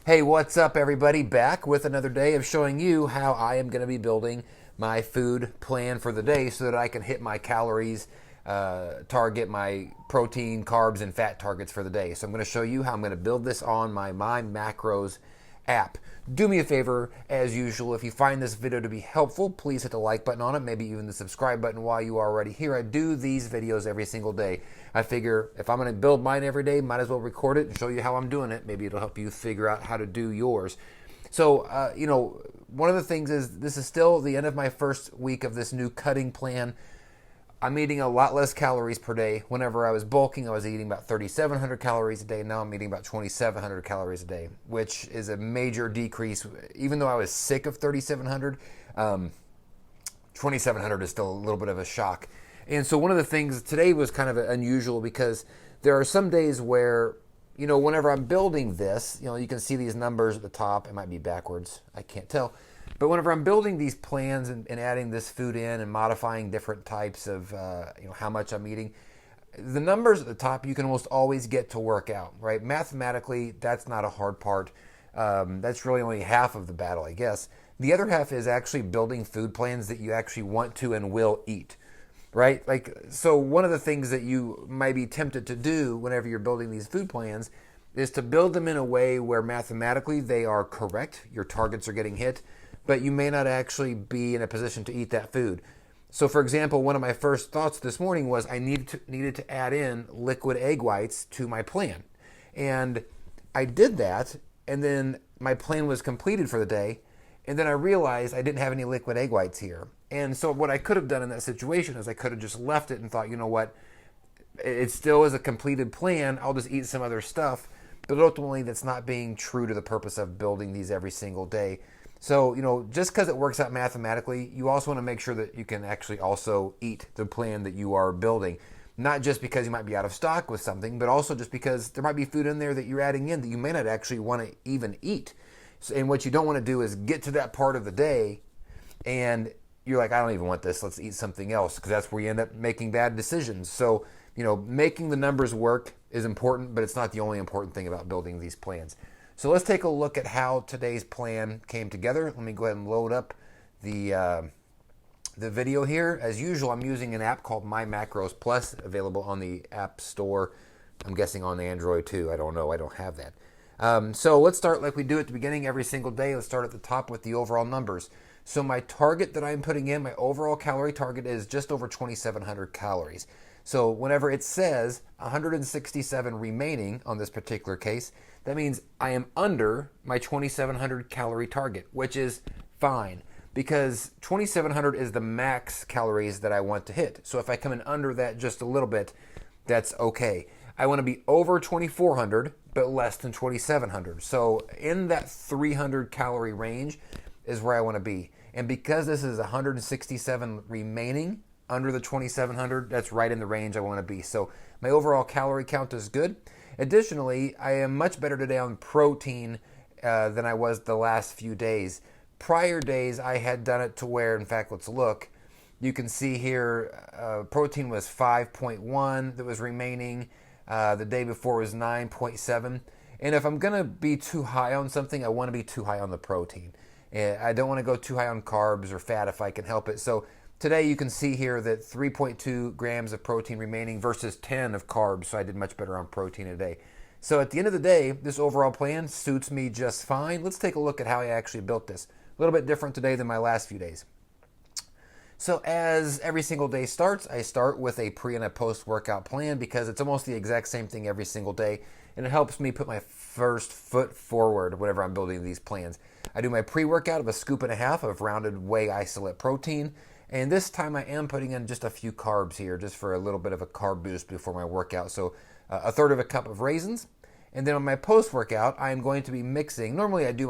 Hey, what's up, everybody? Back with another day of showing you how I am going to be building my food plan for the day so that I can hit my calories, target my protein, carbs, and fat targets for the day. So I'm going to show you how I'm going to build this on my Macros app. Do me a favor, as usual, if you find this video to be helpful, please hit the like button on it, maybe even the subscribe button while you are already here. I do these videos every single day. I figure if I'm going to build mine every day, might as well record it and show you how I'm doing it. Maybe it'll help you figure out how to do yours. So, one of the things is this is still the end of my first week of this new cutting plan. I'm eating a lot less calories per day. Whenever I was bulking, I was eating about 3,700 calories a day. Now I'm eating about 2,700 calories a day, which is a major decrease. Even though I was sick of 3,700, 2,700 is still a little bit of a shock. And so one of the things today was kind of unusual because there are some days where, whenever I'm building this, you can see these numbers at the top. It might be backwards. I can't tell. But whenever I'm building these plans and adding this food in and modifying different types of, how much I'm eating, the numbers at the top you can almost always get to work out, right? Mathematically, that's not a hard part. That's really only half of the battle, I guess. The other half is actually building food plans that you actually want to and will eat, right? So one of the things that you might be tempted to do whenever you're building these food plans is to build them in a way where mathematically they are correct, your targets are getting hit, but you may not actually be in a position to eat that food. So for example, one of my first thoughts this morning was I needed to add in liquid egg whites to my plan. And I did that, and then my plan was completed for the day, and then I realized I didn't have any liquid egg whites here. And so what I could have done in that situation is I could have just left it and thought, you know what, it still is a completed plan, I'll just eat some other stuff. But ultimately, that's not being true to the purpose of building these every single day. So, just because it works out mathematically, you also want to make sure that you can actually also eat the plan that you are building. Not just because you might be out of stock with something, but also just because there might be food in there that you're adding in that you may not actually want to even eat. And what you don't want to do is get to that part of the day and you're like, I don't even want this, let's eat something else, because that's where you end up making bad decisions. So, making the numbers work is important, but it's not the only important thing about building these plans. So let's take a look at how today's plan came together. Let me go ahead and load up the video here. As usual, I'm using an app called My Macros Plus, available on the App Store. I'm guessing on Android too. I don't know. I don't have that. So let's start like we do at the beginning every single day. Let's start at the top with the overall numbers. So my target that I'm putting in, my overall calorie target is just over 2,700 calories. So whenever it says 167 remaining on this particular case, that means I am under my 2,700 calorie target, which is fine because 2,700 is the max calories that I want to hit. So if I come in under that just a little bit, that's okay. I want to be over 2,400, but less than 2,700. So in that 300 calorie range is where I want to be. And because this is 167 remaining under the 2,700, that's right in the range I want to be. So my overall calorie count is good. Additionally, I am much better today on protein than I was the last few days. Prior days, I had done it to where, in fact, let's look. You can see here, protein was 5.1 that was remaining. The day before was 9.7. And if I'm going to be too high on something, I want to be too high on the protein. I don't want to go too high on carbs or fat if I can help it. So today you can see here that 3.2 grams of protein remaining versus 10 of carbs, so I did much better on protein today. So at the end of the day, this overall plan suits me just fine. Let's take a look at how I actually built this. A little bit different today than my last few days. So as every single day starts, I start with a pre and a post-workout plan because it's almost the exact same thing every single day, and it helps me put my first foot forward whenever I'm building these plans. I do my pre-workout of 1.5 scoops of rounded whey isolate protein, and this time I am putting in just a few carbs here, just for a little bit of a carb boost before my workout. So 1/3 cup of raisins. And then on my post-workout, I'm going to be mixing. Normally I do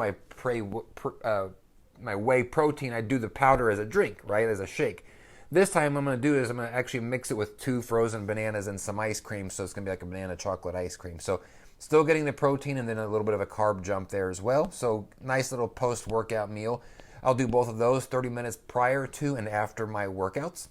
my whey protein, I do the powder as a drink, right, as a shake. This time I'm going to do is I'm going to actually mix it with 2 frozen bananas and some ice cream, so it's going to be like a banana chocolate ice cream. So still getting the protein and then a little bit of a carb jump there as well. So nice little post-workout meal. I'll do both of those 30 minutes prior to and after my workouts.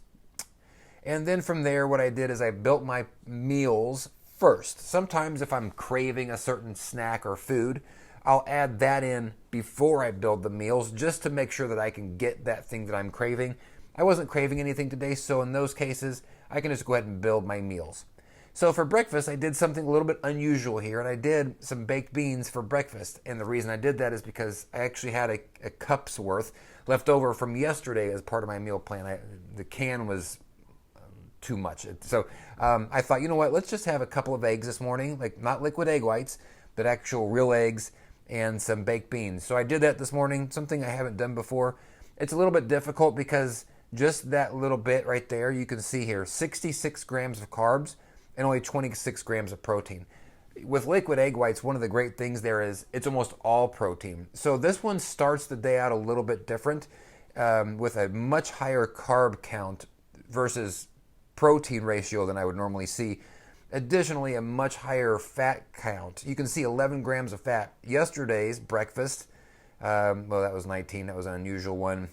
And then from there, what I did is I built my meals first. Sometimes if I'm craving a certain snack or food, I'll add that in before I build the meals just to make sure that I can get that thing that I'm craving. I wasn't craving anything today, so in those cases, I can just go ahead and build my meals. So for breakfast, I did something a little bit unusual here, and I did some baked beans for breakfast. And the reason I did that is because I actually had a cup's worth left over from yesterday as part of my meal plan. The can was too much. So I thought, you know what, let's just have a couple of eggs this morning, like not liquid egg whites, but actual real eggs and some baked beans. So I did that this morning, something I haven't done before. It's a little bit difficult because just that little bit right there, you can see here, 66 grams of carbs and only 26 grams of protein. With liquid egg whites, one of the great things there is it's almost all protein. So this one starts the day out a little bit different with a much higher carb count versus protein ratio than I would normally see. Additionally, a much higher fat count. You can see 11 grams of fat. Yesterday's breakfast, well, that was 19. That was an unusual one.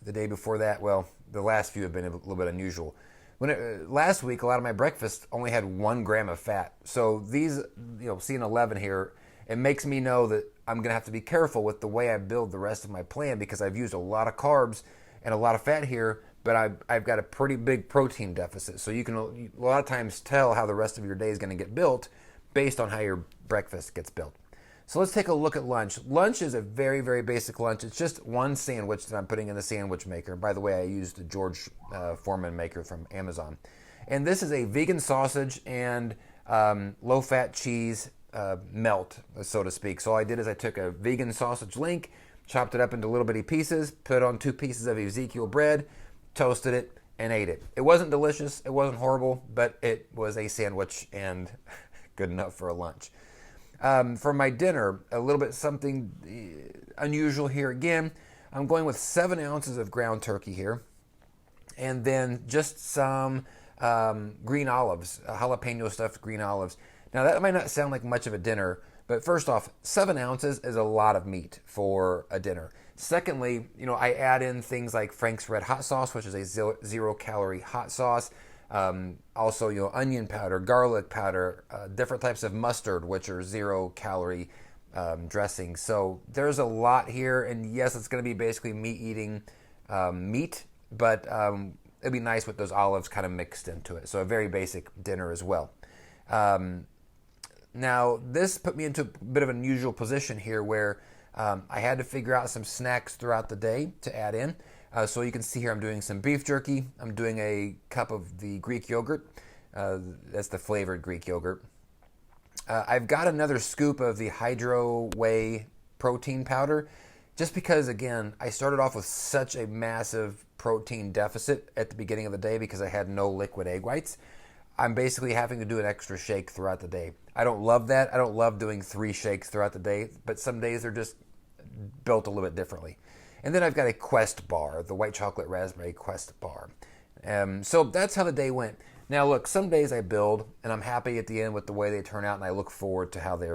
The day before that, well, the last few have been a little bit unusual. Last week, a lot of my breakfast only had 1 gram of fat. So these, seeing 11 here, it makes me know that I'm going to have to be careful with the way I build the rest of my plan because I've used a lot of carbs and a lot of fat here, but I've got a pretty big protein deficit. So you can a lot of times tell how the rest of your day is going to get built based on how your breakfast gets built. So let's take a look at lunch. Lunch is a very, very basic lunch. It's just one sandwich that I'm putting in the sandwich maker. By the way, I used the George Foreman maker from Amazon. And this is a vegan sausage and low-fat cheese melt, so to speak. So all I did is I took a vegan sausage link, chopped it up into little bitty pieces, put on 2 pieces of Ezekiel bread, toasted it, and ate it. It wasn't delicious. It wasn't horrible, but it was a sandwich and good enough for a lunch. For my dinner, a little bit something unusual here again. I'm going with 7 ounces of ground turkey here, and then just some green olives, jalapeno stuffed green olives. Now that might not sound like much of a dinner, but first off, 7 ounces is a lot of meat for a dinner. Secondly, I add in things like Frank's Red Hot Sauce, which is a 0-calorie hot sauce. Also, onion powder, garlic powder, different types of mustard, which are 0-calorie dressing. So there's a lot here, and yes, it's going to be basically me eating meat, but it'd be nice with those olives kind of mixed into it. So a very basic dinner as well. Now, this put me into a bit of an unusual position here where I had to figure out some snacks throughout the day to add in. So you can see here I'm doing some beef jerky. I'm doing a cup of the Greek yogurt. That's the flavored Greek yogurt. I've got another scoop of the Hydro Whey protein powder just because, again, I started off with such a massive protein deficit at the beginning of the day because I had no liquid egg whites. I'm basically having to do an extra shake throughout the day. I don't love that. I don't love doing 3 shakes throughout the day, but some days they're just built a little bit differently. And then I've got a Quest bar, the white chocolate raspberry Quest bar. So that's how the day went. Now look, some days I build and I'm happy at the end with the way they turn out and I look forward to how they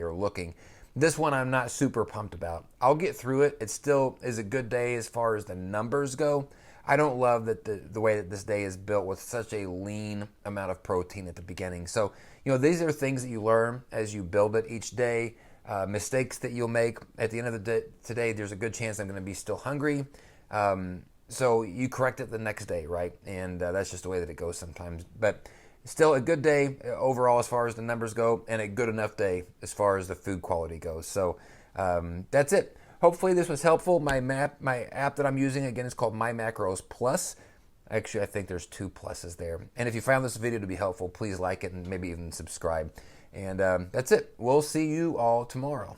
are looking. This one I'm not super pumped about. I'll get through it. It still is a good day as far as the numbers go. I don't love that the way that this day is built with such a lean amount of protein at the beginning. So, these are things that you learn as you build it each day. Mistakes that you'll make at the end of the day. Today, there's a good chance I'm going to be still hungry. So you correct it the next day, right? And that's just the way that it goes sometimes. But still a good day overall as far as the numbers go, and a good enough day as far as the food quality goes. So that's it. Hopefully this was helpful. My app that I'm using, again, is called My Macros Plus. Actually, I think there's 2 pluses there. And if you found this video to be helpful, please like it and maybe even subscribe. And that's it. We'll see you all tomorrow.